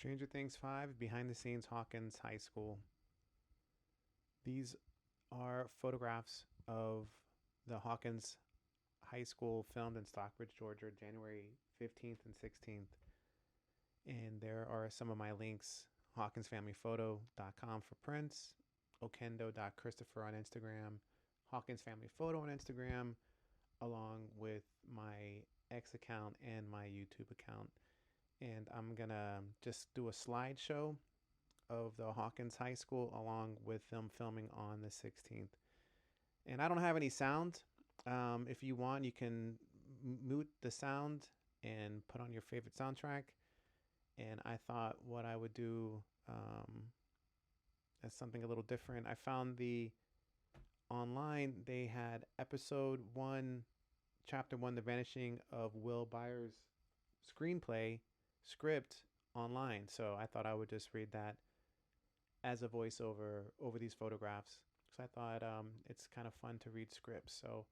Stranger Things 5 Behind the Scenes Hawkins High School. These are photographs of the Hawkins High School filmed in Stockbridge, Georgia, January 15th and 16th. And there are some of my links: hawkinsfamilyphoto.com for prints, okendo.christopher on Instagram, Hawkins Family Photo on Instagram, along with my X account and my YouTube account. And I'm going to just do a slideshow of the Hawkins High School along with them filming on the 16th. And I don't have any sound. If you want, you can mute the sound and put on your favorite soundtrack. And I thought what I would do as something a little different. I found online, they had episode 1, chapter 1, The Vanishing of Will Byers' screenplay script online. So I thought I would just read that as a voiceover over these photographs. So I thought it's kind of fun to read scripts. So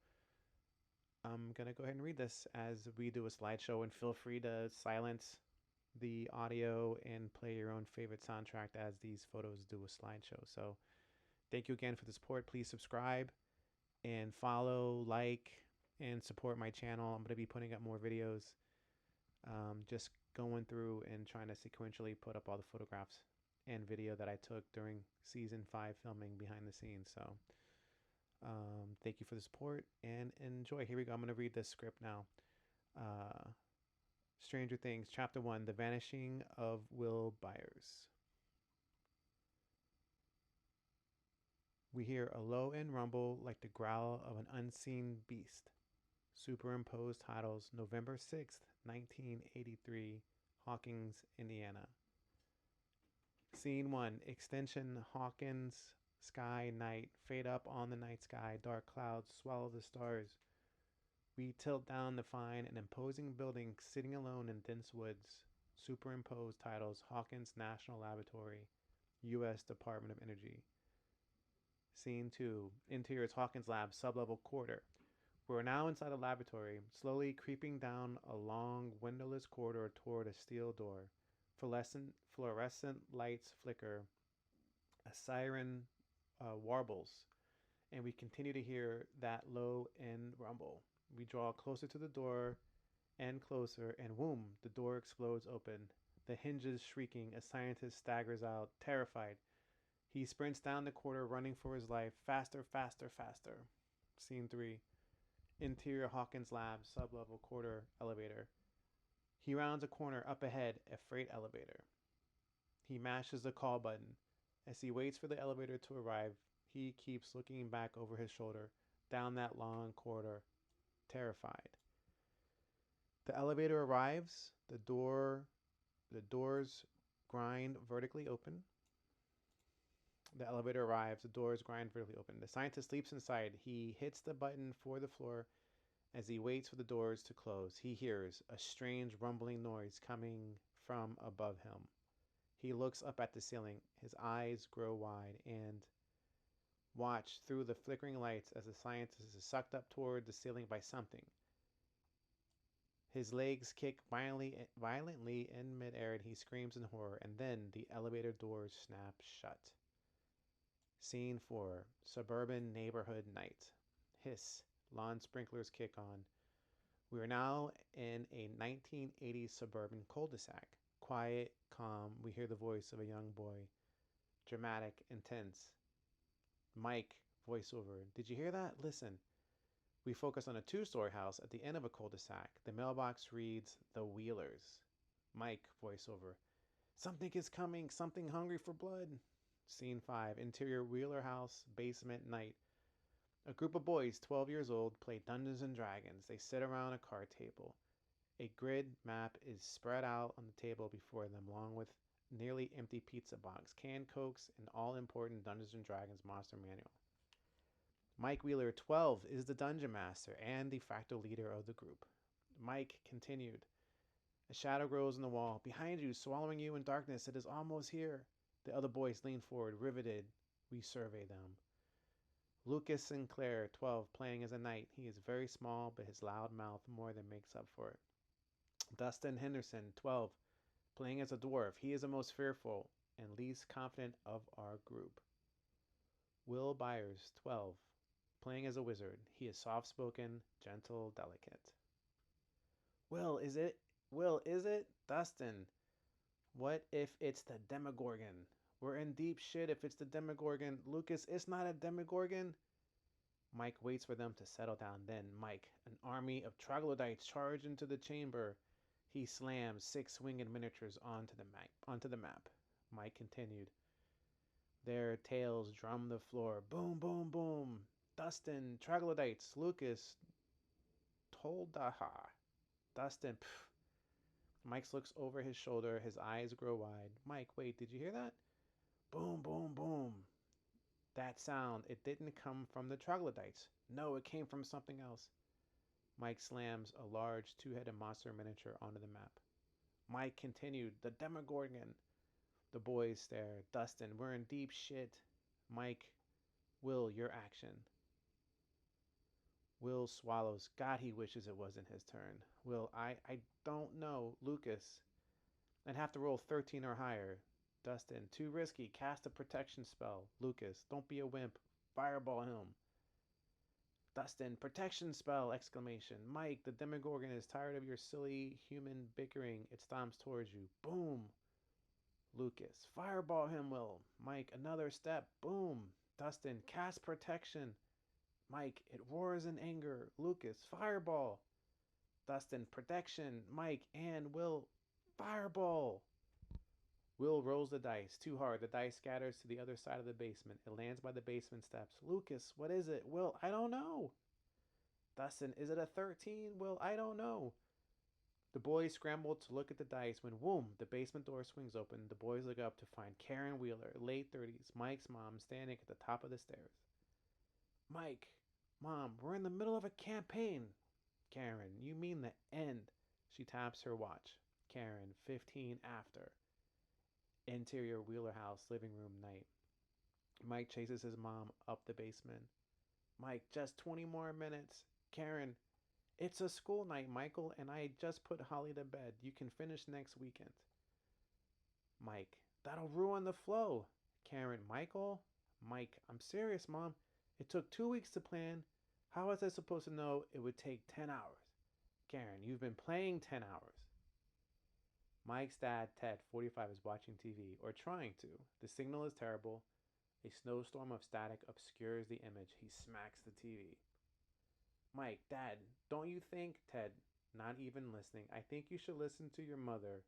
I'm going to go ahead and read this as we do a slideshow, and feel free to silence the audio and play your own favorite soundtrack as these photos do a slideshow. So thank you again for the support. Please subscribe and follow, like, and support my channel. I'm going to be putting up more videos, just going through and trying to sequentially put up all the photographs and video that I took during season 5 filming behind the scenes. So thank you for the support and enjoy. Here we go. I'm going to read this script now. Stranger Things, Chapter 1, The Vanishing of Will Byers. We hear a low-end rumble like the growl of an unseen beast. Superimposed titles, November 6th, 1983, Hawkins, Indiana. Scene 1, Extension Hawkins, sky, night, fade up on the night sky, dark clouds swallow the stars. We tilt down to find an imposing building sitting alone in dense woods. Superimposed titles, Hawkins National Laboratory, U.S. Department of Energy. Scene 2, interiors Hawkins Lab, sublevel corridor. We're now inside the laboratory, slowly creeping down a long, windowless corridor toward a steel door. Fluorescent lights flicker. A siren warbles, and we continue to hear that low-end rumble. We draw closer to the door and closer, and whoom, the door explodes open. The hinges shrieking, a scientist staggers out, terrified. He sprints down the corridor, running for his life. Faster, faster, faster. Scene 3. Interior Hawkins Lab, sublevel corridor, elevator. He rounds a corner, up ahead, a freight elevator. He mashes the call button. As he waits for the elevator to arrive, he keeps looking back over his shoulder, down that long corridor, terrified. The elevator arrives. The doors grind vertically open. The elevator arrives. The doors grind vertically open. The scientist leaps inside. He hits the button for the floor. As he waits for the doors to close, he hears a strange rumbling noise coming from above him. He looks up at the ceiling. His eyes grow wide and watch through the flickering lights as the scientist is sucked up toward the ceiling by something. His legs kick violently in midair, and he screams in horror, and then the elevator doors snap shut. Scene 4, suburban neighborhood night. Hiss, lawn sprinklers kick on. We are now in a 1980s suburban cul-de-sac. Quiet, calm, we hear the voice of a young boy. Dramatic, intense. Mike, voiceover. Did you hear that? Listen. We focus on a 2-story house at the end of a cul-de-sac. The mailbox reads, The Wheelers. Mike, voiceover. Something is coming. Something hungry for blood. Scene 5, interior Wheeler house, basement, night. A group of boys, 12 years old, play Dungeons and Dragons. They sit around a card table. A grid map is spread out on the table before them, along with nearly empty pizza box, canned Cokes, and all-important Dungeons and Dragons monster manual. Mike Wheeler, 12, is the dungeon master and de facto leader of the group. Mike continued. A shadow grows on the wall. Behind you, swallowing you in darkness. It is almost here. The other boys lean forward, riveted. We survey them. Lucas Sinclair, 12, playing as a knight. He is very small, but his loud mouth more than makes up for it. Dustin Henderson, 12, Playing as a dwarf, he is the most fearful and least confident of our group. Will Byers, 12. Playing as a wizard, he is soft spoken, gentle, delicate. Will, is it? Will, is it? Dustin. What if it's the Demogorgon? We're in deep shit if it's the Demogorgon. Lucas, it's not a Demogorgon. Mike waits for them to settle down. Then Mike, an army of troglodytes, charge into the chamber. He slams 6 winged miniatures onto the map. Mike continued. Their tails drum the floor. Boom, boom, boom. Dustin, troglodytes, Lucas, Toldaha. Dustin, pff. Mike looks over his shoulder. His eyes grow wide. Mike, wait, did you hear that? Boom, boom, boom. That sound, it didn't come from the troglodytes. No, it came from something else. Mike slams a large 2-headed monster miniature onto the map. Mike continued, the Demogorgon. The boys stare. Dustin, we're in deep shit. Mike, Will, your action. Will swallows. God, he wishes it wasn't his turn. Will, I don't know. Lucas, I'd have to roll 13 or higher. Dustin, too risky. Cast a protection spell. Lucas, don't be a wimp. Fireball him. Dustin, protection spell! Exclamation. Mike, the Demogorgon is tired of your silly human bickering. It stomps towards you. Boom. Lucas, fireball him, Will. Mike, another step. Boom. Dustin, cast protection. Mike, it roars in anger. Lucas, fireball. Dustin, protection. Mike and Will, fireball. Will rolls the dice too hard. The dice scatters to the other side of the basement. It lands by the basement steps. Lucas, what is it? Will, I don't know. Dustin, is it a 13? Will, I don't know. The boys scramble to look at the dice when, whoom, the basement door swings open. The boys look up to find Karen Wheeler, late 30s, Mike's mom, standing at the top of the stairs. Mike, Mom, we're in the middle of a campaign. Karen, you mean the end. She taps her watch. Karen, 15 after. Interior Wheeler house, living room, night. Mike chases his mom up the basement. Mike, just 20 more minutes. Karen, it's a school night, Michael, and I just put Holly to bed. You can finish next weekend. Mike, that'll ruin the flow. Karen, Michael? Mike, I'm serious, Mom. It took 2 weeks to plan. How was I supposed to know it would take 10 hours? Karen, you've been playing 10 hours. Mike's dad, Ted, 45, is watching TV, or trying to. The signal is terrible. A snowstorm of static obscures the image. He smacks the TV. Mike, Dad, don't you think? Ted, not even listening. I think you should listen to your mother.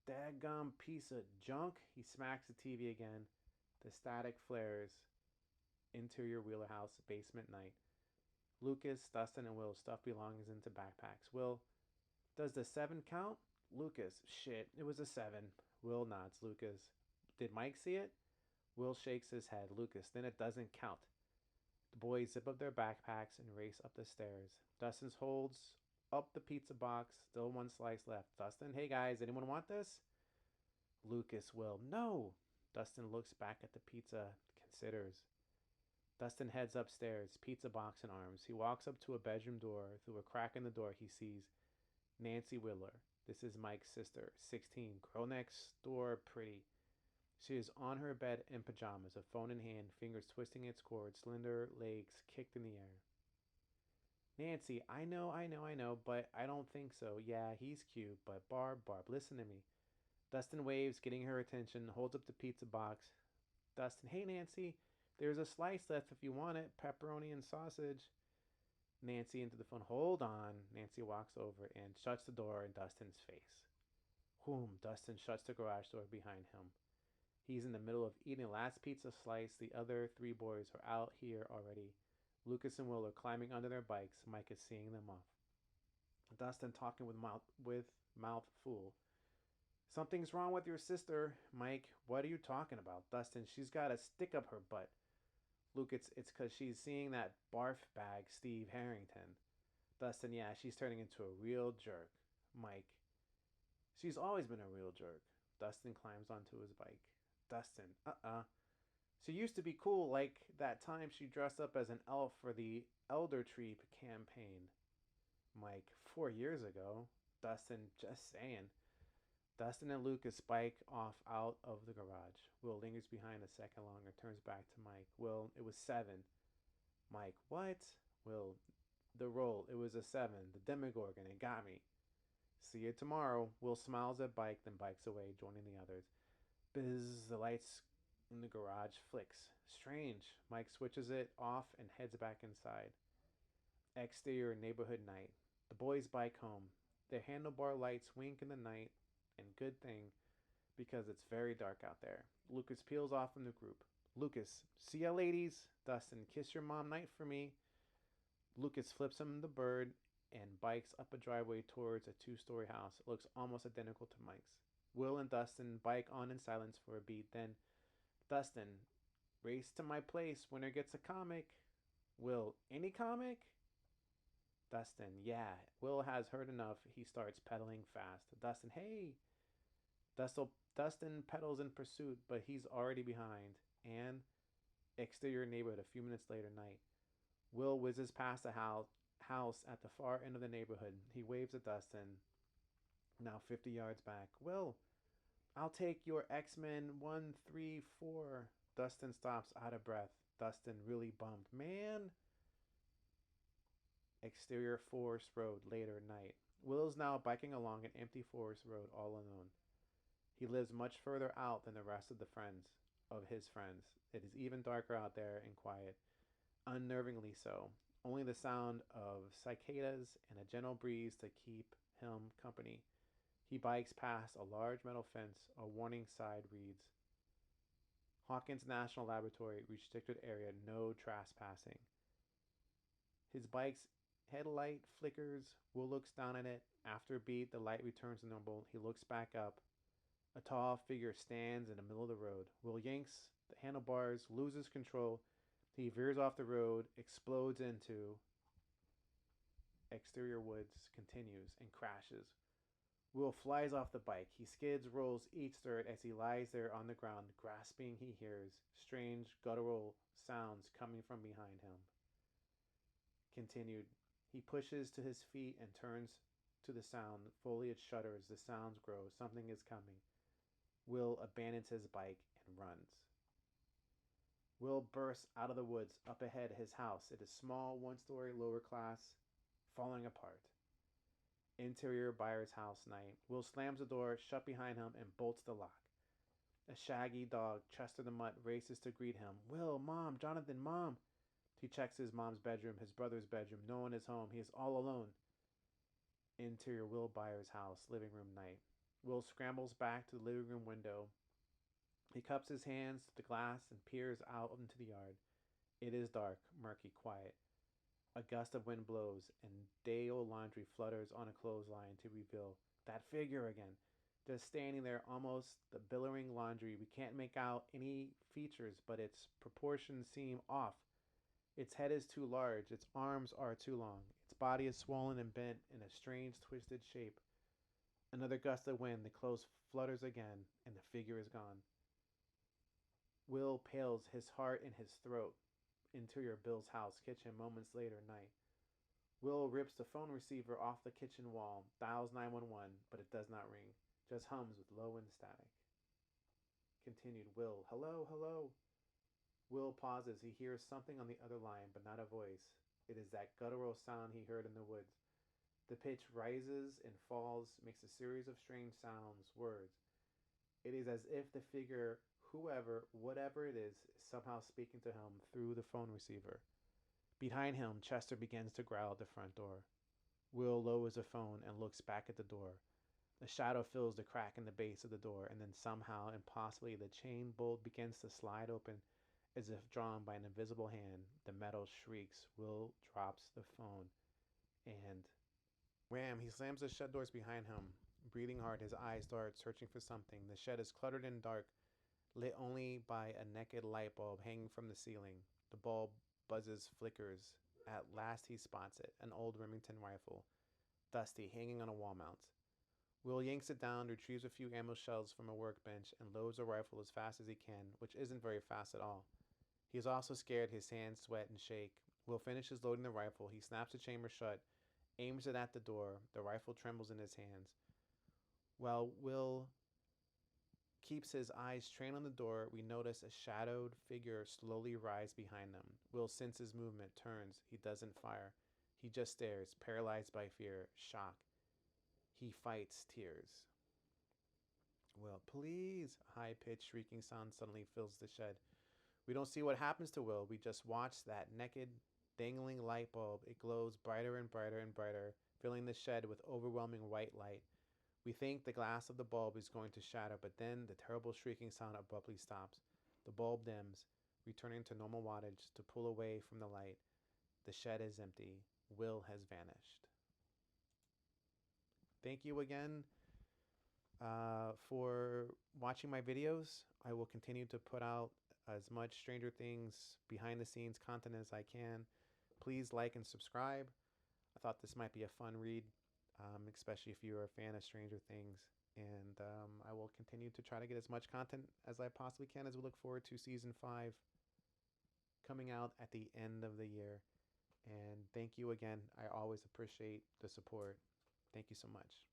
Daggum piece of junk. He smacks the TV again. The static flares. Interior Wheeler house, basement night. Lucas, Dustin, and Will stuff belongings into backpacks. Will, does the 7 count? Lucas, shit, it was a 7. Will nods. Lucas, did Mike see it? Will shakes his head. Lucas, then it doesn't count. The boys zip up their backpacks and race up the stairs. Dustin holds up the pizza box. Still 1 slice left. Dustin, hey guys, anyone want this? Lucas, Will, no. Dustin looks back at the pizza, considers. Dustin heads upstairs, pizza box in arms. He walks up to a bedroom door. Through a crack in the door, he sees Nancy Whittler. This is Mike's sister, 16, girl next door, pretty. She is on her bed in pajamas, a phone in hand, fingers twisting its cord, slender legs kicked in the air. Nancy, I know, but I don't think so. Yeah, he's cute, but Barb, listen to me. Dustin waves, getting her attention, holds up the pizza box. Dustin, hey Nancy, there's a slice left if you want it, pepperoni and sausage. Nancy into the phone. Hold on. Nancy walks over and shuts the door in Dustin's face. Whoom. Dustin shuts the garage door behind him. He's in the middle of eating the last pizza slice. The other 3 boys are out here already. Lucas and Will are climbing under their bikes. Mike is seeing them off. Dustin talking with mouth full. Something's wrong with your sister. Mike, what are you talking about? Dustin, she's got a stick up her butt. Luke, it's because she's seeing that barf bag, Steve Harrington. Dustin, yeah, she's turning into a real jerk. Mike, she's always been a real jerk. Dustin climbs onto his bike. Dustin, she used to be cool, like that time she dressed up as an elf for the Elder Tree campaign. Mike, 4 years ago. Dustin, just saying. Dustin and Lucas bike off out of the garage. Will lingers behind a second longer, turns back to Mike. Will, it was 7. Mike, what? Will, the roll, it was a 7. The Demogorgon, it got me. See you tomorrow. Will smiles at Bike, then bikes away, joining the others. Bizz, the lights in the garage flicks. Strange. Mike switches it off and heads back inside. Exterior neighborhood night. The boys bike home. Their handlebar lights wink in the night, and good thing, because it's very dark out there. Lucas peels off from the group. Lucas, see ya ladies. Dustin, kiss your mom night for me. Lucas flips him the bird and bikes up a driveway towards a 2-story house. It looks almost identical to Mike's. Will and Dustin bike on in silence for a beat. Then, Dustin, race to my place. Winner gets a comic. Will, any comic? Dustin, yeah. Will has heard enough. He starts pedaling fast. Dustin, hey. Dustin pedals in pursuit, but he's already behind. And exterior neighborhood a few minutes later, night. Will whizzes past a house at the far end of the neighborhood. He waves at Dustin, now 50 yards back. Will, I'll take your X-Men 134. Dustin stops out of breath. Dustin really bummed. Man. Exterior Forest Road, later night. Will is now biking along an empty forest road all alone. He lives much further out than the rest of his friends. It is even darker out there and quiet, unnervingly so. Only the sound of cicadas and a gentle breeze to keep him company. He bikes past a large metal fence. A warning sign reads, Hawkins National Laboratory, restricted area, no trespassing. His bike's headlight flickers. Will looks down at it. After a beat, the light returns to normal. He looks back up. A tall figure stands in the middle of the road. Will yanks the handlebars, loses control. He veers off the road, explodes into exterior woods, continues, and crashes. Will flies off the bike. He skids, rolls, eats dirt as he lies there on the ground, grasping. He hears strange guttural sounds coming from behind him. Continued. He pushes to his feet and turns to the sound. Foliage shudders. The sounds grow. Something is coming. Will abandons his bike and runs. Will bursts out of the woods. Up ahead, his house. It is small, 1-story, lower class, falling apart. Interior buyer's house night. Will slams the door shut behind him and bolts the lock. A shaggy dog, Chester the Mutt, races to greet him. Will, Mom, Jonathan, Mom. He checks his mom's bedroom, his brother's bedroom. No one is home. He is all alone. Interior Will Byers' house, living room night. Will scrambles back to the living room window. He cups his hands to the glass and peers out into the yard. It is dark, murky, quiet. A gust of wind blows, and day-old laundry flutters on a clothesline to reveal that figure again. Just standing there, almost the billowing laundry. We can't make out any features, but its proportions seem off. Its head is too large. Its arms are too long. Its body is swollen and bent in a strange, twisted shape. Another gust of wind. The clothes flutters again, and the figure is gone. Will pales, his heart in his throat. Interior Bill's house, kitchen, moments later, night. Will rips the phone receiver off the kitchen wall, dials 911, but it does not ring. Just hums with low-end static. Continued. Will, hello, hello. Will pauses. He hears something on the other line, but not a voice. It is that guttural sound he heard in the woods. The pitch rises and falls, makes a series of strange sounds, words. It is as if the figure, whoever, whatever it is somehow speaking to him through the phone receiver. Behind him, Chester begins to growl at the front door. Will lowers the phone and looks back at the door. A shadow fills the crack in the base of the door, and then somehow, impossibly, the chain bolt begins to slide open as if drawn by an invisible hand. The metal shrieks. Will drops the phone, and wham! He slams the shed doors behind him. Breathing hard, his eyes dart, searching for something. The shed is cluttered and dark, lit only by a naked light bulb hanging from the ceiling. The bulb buzzes, flickers. At last he spots it, an old Remington rifle, dusty, hanging on a wall mount. Will yanks it down, retrieves a few ammo shells from a workbench, and loads the rifle as fast as he can, which isn't very fast at all. He is also scared. His hands sweat and shake. Will finishes loading the rifle. He snaps the chamber shut, aims it at the door. The rifle trembles in his hands. While Will keeps his eyes trained on the door, we notice a shadowed figure slowly rise behind them. Will senses movement, turns. He doesn't fire. He just stares, paralyzed by fear, shock. He fights tears. Will, please! A high-pitched shrieking sound suddenly fills the shed. We don't see what happens to Will. We just watch that naked, dangling light bulb. It glows brighter and brighter and brighter, filling the shed with overwhelming white light. We think the glass of the bulb is going to shatter, but then the terrible shrieking sound abruptly stops. The bulb dims, returning to normal wattage to pull away from the light. The shed is empty. Will has vanished. Thank you again for watching my videos. I will continue to put out as much Stranger Things behind the scenes content as I can. Please like and subscribe. I thought this might be a fun read, especially if you're a fan of Stranger Things. And I will continue to try to get as much content as I possibly can as we look forward to season 5 coming out at the end of the year. And thank you again. I always appreciate the support. Thank you so much.